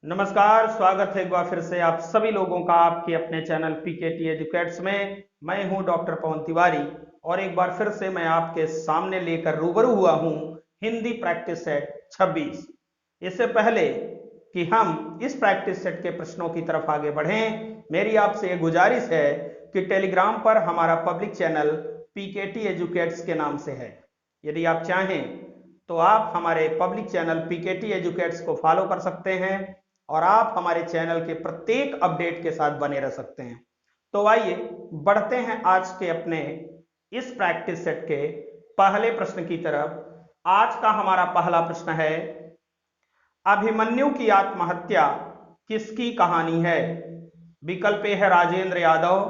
नमस्कार, स्वागत है एक बार फिर से आप सभी लोगों का आपके अपने चैनल पीकेटी एजुकेट्स में। मैं हूं डॉक्टर पवन तिवारी और एक बार फिर से मैं आपके सामने लेकर रूबरू हुआ हूं हिंदी प्रैक्टिस सेट 26। इससे पहले कि हम इस प्रैक्टिस सेट के प्रश्नों की तरफ आगे बढ़ें, मेरी आपसे ये गुजारिश है कि टेलीग्राम पर हमारा पब्लिक चैनल पीकेटी एजुकेट्स के नाम से है। यदि आप चाहें तो आप हमारे पब्लिक चैनल पीकेटी एजुकेट्स को फॉलो कर सकते हैं और आप हमारे चैनल के प्रत्येक अपडेट के साथ बने रह सकते हैं। तो आइए बढ़ते हैं आज के अपने इस प्रैक्टिस सेट के पहले प्रश्न की तरफ। आज का हमारा पहला प्रश्न है, अभिमन्यु की आत्महत्या किसकी कहानी है? विकल्प ए है राजेंद्र यादव,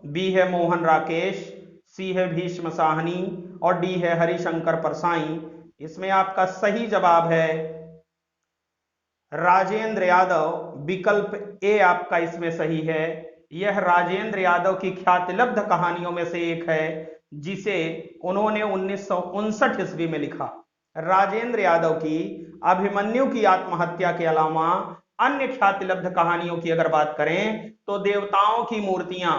बी है मोहन राकेश, सी है भीष्म साहनी और डी है हरिशंकर परसाई। इसमें आपका सही जवाब है राजेंद्र यादव। विकल्प ए आपका इसमें सही है। यह राजेंद्र यादव की ख्यातिलब्ध कहानियों में से एक है जिसे उन्होंने 1959 ईस्वी में लिखा। राजेंद्र यादव की अभिमन्यु की आत्महत्या के अलावा अन्य ख्यातिलब्ध कहानियों की अगर बात करें तो देवताओं की मूर्तियां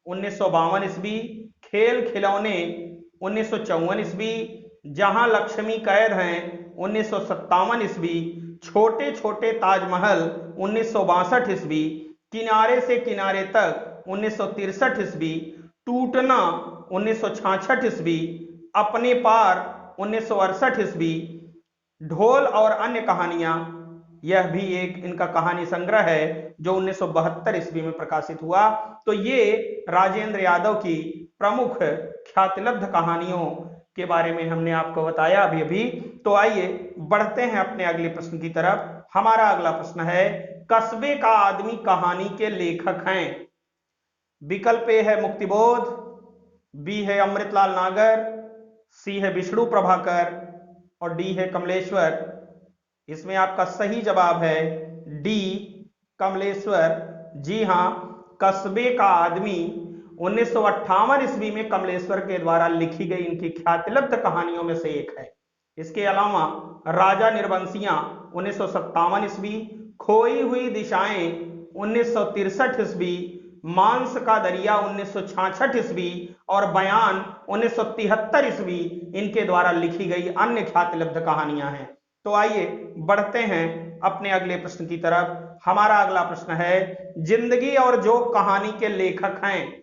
1952 ईस्वी, खेल खिलौने 1954 ईस्वी, जहां लक्ष्मी कैद हैं 1957 ईस्वी, छोटे छोटे ताजमहल 1962 ईस्वी, किनारे से किनारे तक 1963 ईस्वी, टूटना 1966 ईस्वी, अपने पार 1968 ईस्वी, ढोल और अन्य कहानियां, यह भी एक इनका कहानी संग्रह है जो 1972 ईस्वी में प्रकाशित हुआ। तो ये राजेंद्र यादव की प्रमुख ख्यातिलब्ध कहानियों के बारे में हमने आपको बताया अभी अभी। तो आइए बढ़ते हैं अपने अगले प्रश्न की तरफ। हमारा अगला प्रश्न है, कस्बे का आदमी कहानी के लेखक हैं। विकल्प ए है मुक्तिबोध, बी है अमृतलाल नागर, सी है विष्णु प्रभाकर और डी है कमलेश्वर। इसमें आपका सही जवाब है डी कमलेश्वर। जी हां, कस्बे का आदमी 1958 ईस्वी में कमलेश्वर के द्वारा लिखी गई इनकी ख्यातिलब्ध कहानियों में से एक है। इसके अलावा राजा निर्वंशियां 1957 ईस्वी, खोई हुई दिशाएं 1963 ईस्वी, मांस का दरिया 1966 ईस्वी और बयान 1973 ईस्वी इनके द्वारा लिखी गई अन्य ख्यातिलब्ध कहानियां हैं। तो आइए बढ़ते हैं अपने अगले प्रश्न की तरफ। हमारा अगला प्रश्न है, जिंदगी और जोक कहानी के लेखक हैं।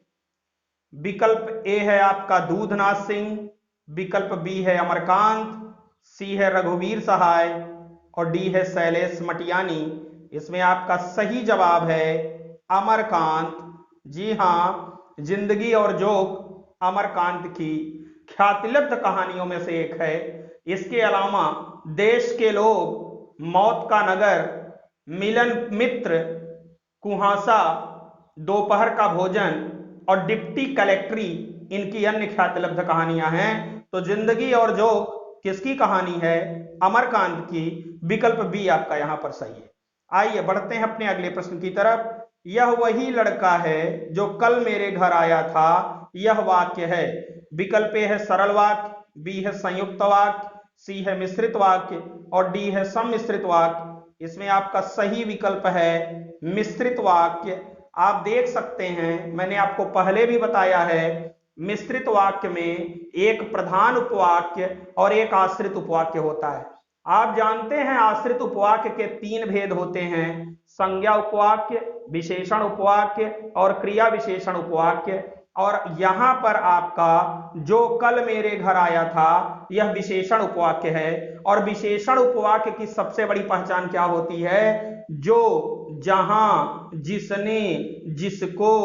विकल्प ए है आपका दूधनाथ सिंह, विकल्प बी है अमरकांत, सी है रघुवीर सहाय और डी है शैलेश मटियानी। इसमें आपका सही जवाब है अमरकांत। जी हां, जिंदगी और जोक अमरकांत की ख्यातिलब्ध कहानियों में से एक है। इसके अलावा देश के लोग, मौत का नगर, मिलन मित्र, कुहासा, दोपहर का भोजन और डिप्टी कलेक्ट्री इनकी अन्य ख्यातिलब्ध कहानियां हैं। तो जिंदगी और जोक किसकी कहानी है? अमरकांत की। विकल्प बी आपका यहां पर सही है। आइए बढ़ते हैं अपने अगले प्रश्न की तरफ। यह वही लड़का है जो कल मेरे घर आया था, यह वाक्य है। विकल्प ए है सरल वाक्य, बी है संयुक्त वाक्य, सी है मिश्रित वाक्य और डी है सम्मिश्रित वाक्य। इसमें आपका सही विकल्प है मिश्रित वाक्य। आप देख सकते हैं, मैंने आपको पहले भी बताया है, मिश्रित वाक्य में एक प्रधान उपवाक्य और एक आश्रित उपवाक्य होता है। आप जानते हैं आश्रित उपवाक्य के तीन भेद होते हैं, संज्ञा उपवाक्य, विशेषण उपवाक्य और क्रिया विशेषण उपवाक्य। और यहां पर आपका जो कल मेरे घर आया था यह विशेषण उपवाक्य है। और विशेषण उपवाक्य की सबसे बड़ी पहचान क्या होती है? जो, जहां, जिसने, जिसको,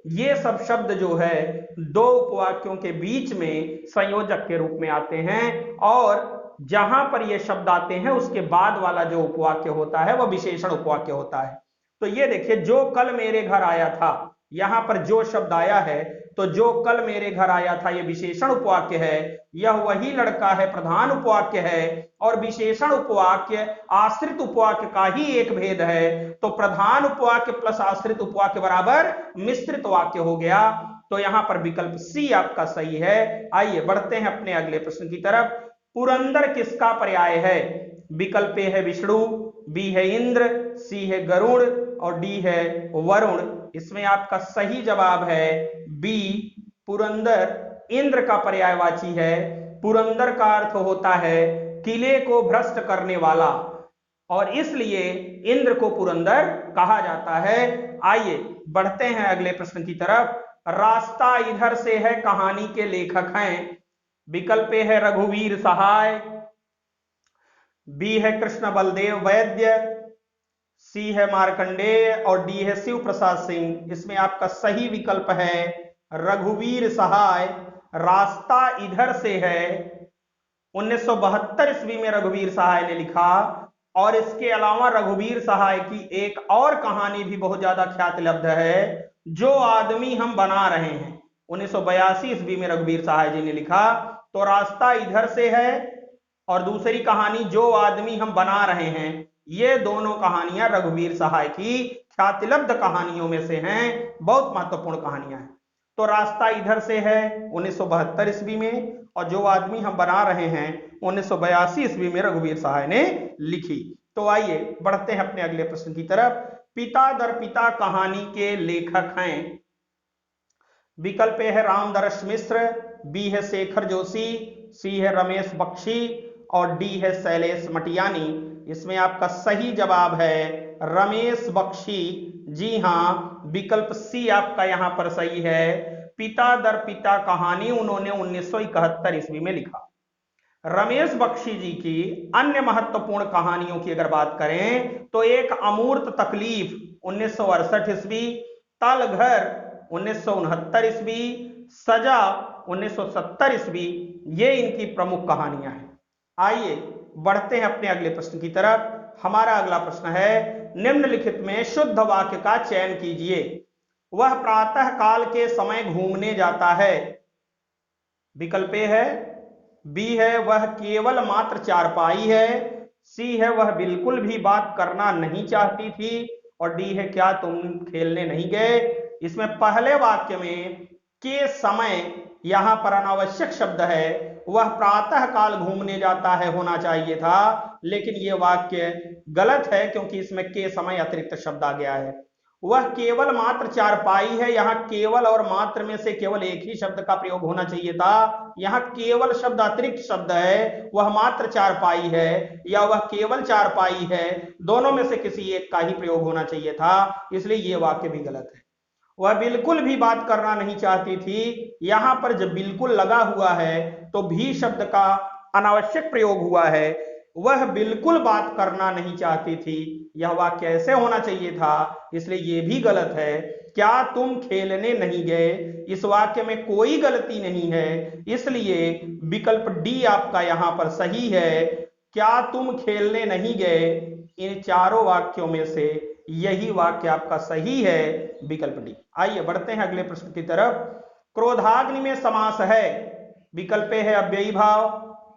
ये सब शब्द जो है दो उपवाक्यों के बीच में संयोजक के रूप में आते हैं और जहां पर ये शब्द आते हैं उसके बाद वाला जो उपवाक्य होता है वह विशेषण उपवाक्य होता है। तो ये देखिए, जो कल मेरे घर आया था, यहां पर जो शब्द आया है तो जो कल मेरे घर आया था यह विशेषण उपवाक्य है। यह वही लड़का है प्रधान उपवाक्य है और विशेषण उपवाक्य आश्रित उपवाक्य का ही एक भेद है। तो प्रधान उपवाक्य प्लस आश्रित उपवाक्य बराबर मिश्रित वाक्य हो गया। तो यहां पर विकल्प सी आपका सही है। आइए बढ़ते हैं अपने अगले प्रश्न की तरफ। पुरंदर किसका पर्याय है? विकल्प ए है विष्णु, बी है इंद्र, सी है गरुड़ और डी है वरुण। इसमें आपका सही जवाब है बी पुरंदर। इंद्र का पर्यायवाची है। पुरंदर का अर्थ होता है किले को भ्रष्ट करने वाला, और इसलिए इंद्र को पुरंदर कहा जाता है। आइए बढ़ते हैं अगले प्रश्न की तरफ। रास्ता इधर से है कहानी के लेखक हैं। विकल्प ए है रघुवीर सहाय, बी है कृष्ण बलदेव वैद्य, सी है मार्कंडेय और डी है शिव प्रसाद सिंह। इसमें आपका सही विकल्प है रघुवीर सहाय। रास्ता इधर से है 1972 ईस्वी में रघुवीर सहाय ने लिखा, और इसके अलावा रघुवीर सहाय की एक और कहानी भी बहुत ज्यादा ख्यातिलब्ध है, जो आदमी हम बना रहे हैं। 1982 ईस्वी में रघुवीर सहाय जी ने लिखा। तो रास्ता इधर से है और दूसरी कहानी जो आदमी हम बना रहे हैं, ये दोनों कहानियां रघुवीर सहाय की ख्यातिलब्ध कहानियों में से हैं, बहुत महत्वपूर्ण कहानियां हैं। तो रास्ता इधर से है 1972 ईस्वी में, और जो आदमी हम बना रहे हैं 1982 ईस्वी में रघुवीर सहाय ने लिखी। तो आइए बढ़ते हैं अपने अगले प्रश्न की तरफ। पिता दर पिता कहानी के लेखक हैं। विकल्प है रामदरस मिश्र, बी है शेखर जोशी, सी है रमेश बख्शी और डी है शैलेश मटियानी। इसमें आपका सही जवाब है रमेश बख्शी। जी हाँ, विकल्प सी आपका यहां पर सही है। पिता दर पिता कहानी उन्होंने 1971 ईस्वी में लिखा। रमेश बख्शी जी की अन्य महत्वपूर्ण कहानियों की अगर बात करें तो एक अमूर्त तकलीफ 1968 ईस्वी, तलघर 1969 ईस्वी, सजा 1970 ईस्वी, ये इनकी प्रमुख कहानियां हैं। आइए बढ़ते हैं अपने अगले प्रश्न की तरफ। हमारा अगला प्रश्न है, निम्नलिखित में शुद्ध वाक्य का चयन कीजिए। वह प्रातः काल के समय घूमने जाता है। विकल्प ए है, बी है वह केवल मात्र चारपाई है, सी है वह बिल्कुल भी बात करना नहीं चाहती थी और डी है क्या तुम खेलने नहीं गए। इसमें पहले वाक्य में के समय यहां पर अनावश्यक शब्द है, वह प्रातः काल घूमने जाता है होना चाहिए था, लेकिन यह वाक्य गलत है क्योंकि इसमें के समय अतिरिक्त शब्द आ गया है। वह केवल मात्र चारपाई है, यहां केवल और मात्र में से केवल एक ही शब्द का प्रयोग होना चाहिए था। यहां केवल शब्द अतिरिक्त शब्द है, वह मात्र चारपाई है या वह केवल चारपाई है, दोनों में से किसी एक का ही प्रयोग होना चाहिए था, इसलिए यह वाक्य भी गलत है। वह बिल्कुल भी बात करना नहीं चाहती थी, यहां पर जब बिल्कुल लगा हुआ है तो भी शब्द का अनावश्यक प्रयोग हुआ है। वह बिल्कुल बात करना नहीं चाहती थी, यह वाक्य ऐसे होना चाहिए था, इसलिए यह भी गलत है। क्या तुम खेलने नहीं गए, इस वाक्य में कोई गलती नहीं है, इसलिए विकल्प डी आपका यहां पर सही है। क्या तुम खेलने नहीं गए, इन चारों वाक्यों में से यही वाक्य आपका सही है, विकल्प डी। आइए बढ़ते हैं अगले प्रश्न की तरफ। क्रोधाग्नि में समास है। विकल्प है अव्ययी भाव,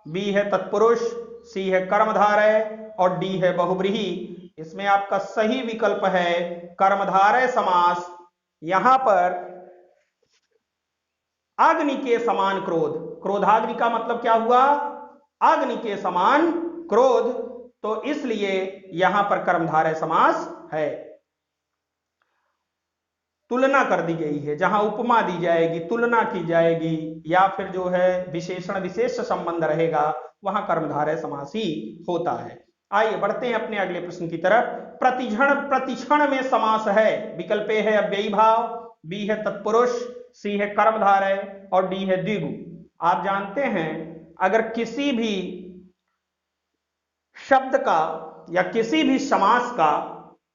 बी है तत्पुरुष, सी है कर्मधारय और डी है बहुव्रीहि। इसमें आपका सही विकल्प है कर्मधारय समास। यहां पर अग्नि के समान क्रोध, क्रोधाग्नि का मतलब क्या हुआ, अग्नि के समान क्रोध, तो इसलिए यहां पर कर्मधारय समास है। तुलना कर दी गई है, जहां उपमा दी जाएगी, तुलना की जाएगी, या फिर जो है विशेषण विशेष संबंध रहेगा, वहां कर्मधारय समास ही होता है। आइए बढ़ते हैं अपने अगले प्रश्न की तरफ। प्रतिक्षण में समास है। विकल्प ए है अव्ययी भाव, बी है तत्पुरुष, सी है कर्मधारय और डी है द्विगु। आप जानते हैं अगर किसी भी शब्द का या किसी भी समास का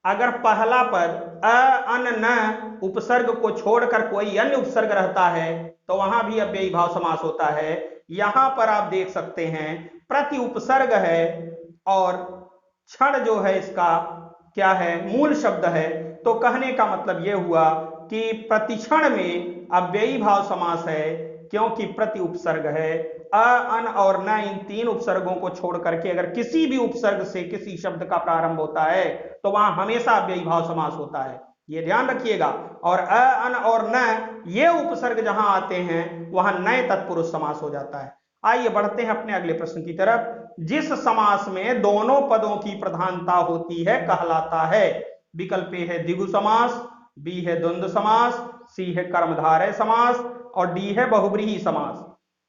अगर पहला पद अ अन न उपसर्ग को छोड़कर कोई अन्य उपसर्ग रहता है तो वहां भी अव्ययी भाव समास होता है। यहां पर आप देख सकते हैं प्रति उपसर्ग है और क्षण जो है इसका क्या है, मूल शब्द है, तो कहने का मतलब यह हुआ कि प्रतिक्षण में अव्ययी भाव समास है, क्योंकि प्रति उपसर्ग है। अ अन और न इन तीन उपसर्गों को छोड़ करके अगर किसी भी उपसर्ग से किसी शब्द का प्रारंभ होता है तो वहां हमेशा अव्ययी भाव समास होता है, ये ध्यान रखिएगा। और अ अन और न ये उपसर्ग जहां आते हैं वहां नए तत्पुरुष समास हो जाता है। आइए बढ़ते हैं अपने अगले प्रश्न की तरफ। जिस समास में दोनों पदों की प्रधानता होती है कहलाता है। विकल्प ए है द्विगु समास, बी है द्वंद्व समास, सी है कर्मधारय समास और डी है बहुव्रीहि समास।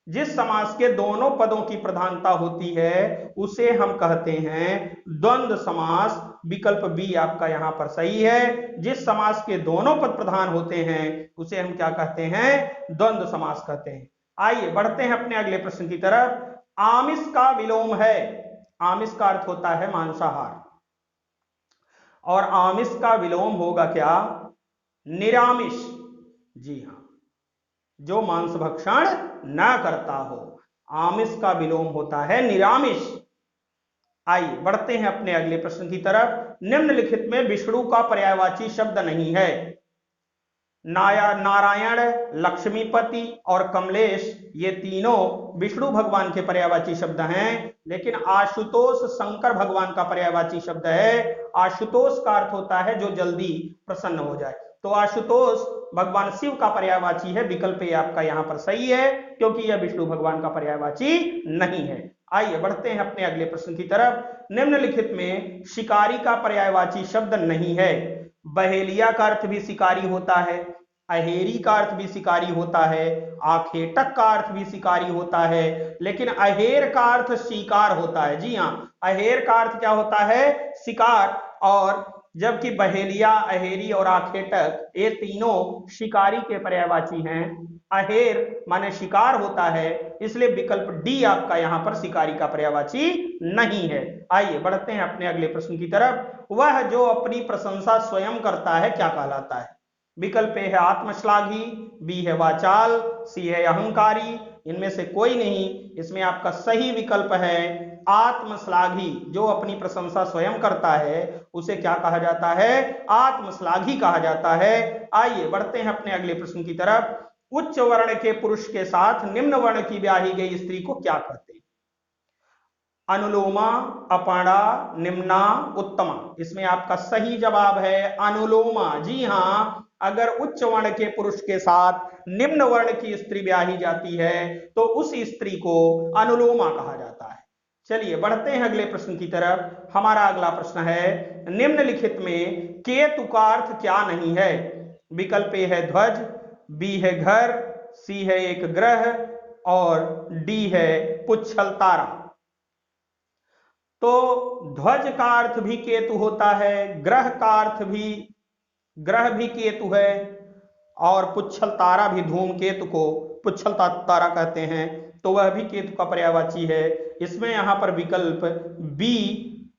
जिस समास के दोनों पदों की प्रधानता होती है उसे हम कहते हैं द्वंद्व समास। विकल्प बी आपका यहां पर सही है। जिस समास के दोनों पद प्रधान होते हैं उसे हम क्या कहते हैं? द्वंद्व समास कहते हैं। आइए बढ़ते हैं अपने अगले प्रश्न की तरफ। आमिष का विलोम है। आमिष का अर्थ होता है मांसाहार और आमिष का विलोम होगा क्या? निरामिष। जी हां, जो मांस भक्षण न करता हो। आमिष का विलोम होता है निरामिष। आइए बढ़ते हैं अपने अगले प्रश्न की तरफ। निम्नलिखित में विष्णु का पर्यायवाची शब्द नहीं है। नारायण, लक्ष्मीपति और कमलेश ये तीनों विष्णु भगवान के पर्यायवाची शब्द हैं, लेकिन आशुतोष शंकर भगवान का पर्यायवाची शब्द है। आशुतोष का अर्थ होता है जो जल्दी प्रसन्न हो जाए, तो आशुतोष भगवान शिव का पर्यायवाची है। विकल्प ए आपका यहां पर सही है, क्योंकि यह विष्णु भगवान का पर्यायवाची नहीं है। आइए बढ़ते हैं अपने अगले प्रश्न की तरफ। निम्नलिखित में शिकारी का पर्यायवाची शब्द नहीं है। बहेलिया का अर्थ भी शिकारी होता है, अहेरी का अर्थ भी शिकारी होता है, आखेटक का अर्थ भी शिकारी होता है, लेकिन अहेर का अर्थ शिकार होता है। जी हां, अहेर का अर्थ क्या होता है? शिकार। और जबकि बहेलिया, अहेरी और आखेटक ये तीनों शिकारी के पर्यायवाची हैं। अहेर माने शिकार होता है, इसलिए विकल्प डी आपका यहां पर शिकारी का पर्यायवाची नहीं है। आइए बढ़ते हैं अपने अगले प्रश्न की तरफ। वह जो अपनी प्रशंसा स्वयं करता है क्या कहलाता है? विकल्प ए है आत्मश्लाघी, बी है वाचाल, सी है अहंकारी। इनमें से कोई नहीं, इसमें आपका सही विकल्प है आत्मश्लाघी। जो अपनी प्रशंसा स्वयं करता है उसे क्या कहा जाता है? आत्मश्लाघी कहा जाता है। आइए बढ़ते हैं अपने अगले प्रश्न की तरफ। उच्च वर्ण के पुरुष के साथ निम्न वर्ण की ब्याही गई स्त्री को क्या कहते हैं? अनुलोमा, अपाड़ा, निम्ना, उत्तमा। इसमें आपका सही जवाब है अनुलोमा। जी हां, अगर उच्च वर्ण के पुरुष के साथ निम्न वर्ण की स्त्री ब्याही जाती है तो उस स्त्री को अनुलोमा कहा जाता है। चलिए बढ़ते हैं अगले प्रश्न की तरफ। हमारा अगला प्रश्न है निम्नलिखित में केतु का अर्थ क्या नहीं है? विकल्प ए है ध्वज, बी है घर, सी है एक ग्रह और डी है पुच्छल तारा। तो ध्वज का अर्थ भी केतु होता है, ग्रह का अर्थ भी ग्रह भी केतु है और पुच्छल तारा भी, धूमकेतु को पुच्छल तारा कहते हैं, तो वह भी केतु का पर्यायवाची है। इसमें यहां पर विकल्प बी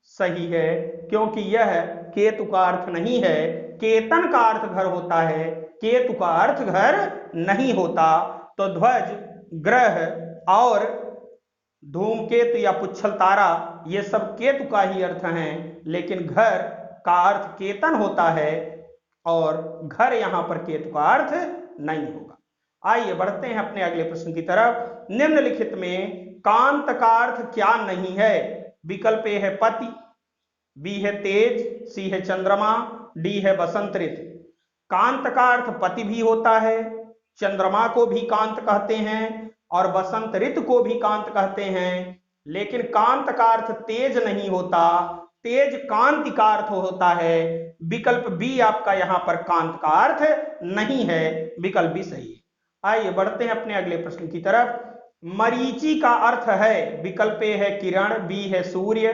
सही है, क्योंकि यह केतु का अर्थ नहीं है। केतन का अर्थ घर होता है, केतु का अर्थ घर नहीं होता। तो ध्वज, ग्रह और धूमकेतु या पुच्छल तारा ये सब केतु का ही अर्थ हैं, लेकिन घर का अर्थ केतन होता है और घर यहां पर केतु का अर्थ नहीं होगा। आइए बढ़ते हैं अपने अगले प्रश्न की तरफ। निम्नलिखित में कांत का अर्थ क्या नहीं है? विकल्प ए है पति, बी है तेज, सी है चंद्रमा, डी है बसंत ऋतु। कांत का अर्थ पति भी होता है, चंद्रमा को भी कांत कहते हैं और बसंत ऋतु को भी कांत कहते हैं, लेकिन कांत का अर्थ तेज नहीं होता, तेज कांति का अर्थ होता है। विकल्प बी आपका यहां पर कांत का अर्थ नहीं है, विकल्प बी सही है। आइए बढ़ते हैं अपने अगले प्रश्न की तरफ। मरीचि का अर्थ है, विकल्प ए है किरण, बी है सूर्य,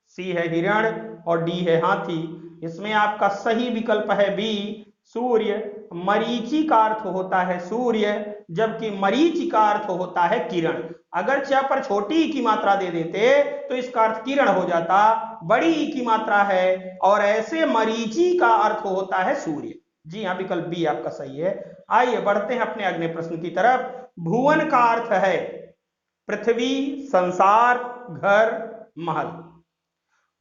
सी है हिरण और डी है हाथी। इसमें आपका सही विकल्प है बी सूर्य। मरीचि का अर्थ होता है सूर्य, जबकि मरीचि का अर्थ होता है किरण। अगर च पर छोटी ई की मात्रा दे देते तो इसका अर्थ किरण हो जाता, बड़ी ई की मात्रा है और ऐसे मरीचि का अर्थ होता है सूर्य। जी हाँ, विकल्प बी आपका सही है। आइए बढ़ते हैं अपने अगले प्रश्न की तरफ। भुवन का अर्थ है पृथ्वी, संसार, घर, महल।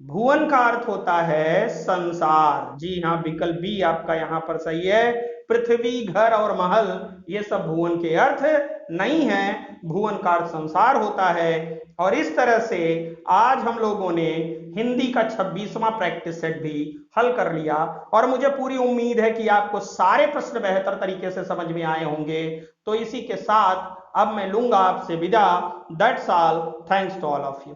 भुवन का अर्थ होता है संसार। जी हाँ, विकल्प बी आपका यहां पर सही है। पृथ्वी, घर और महल ये सब भुवन के अर्थ नहीं है, भुवनकार संसार होता है। और इस तरह से आज हम लोगों ने हिंदी का 26वां प्रैक्टिस सेट भी हल कर लिया और मुझे पूरी उम्मीद है कि आपको सारे प्रश्न बेहतर तरीके से समझ में आए होंगे। तो इसी के साथ अब मैं लूंगा आपसे विदा। That's all, thanks to all of you.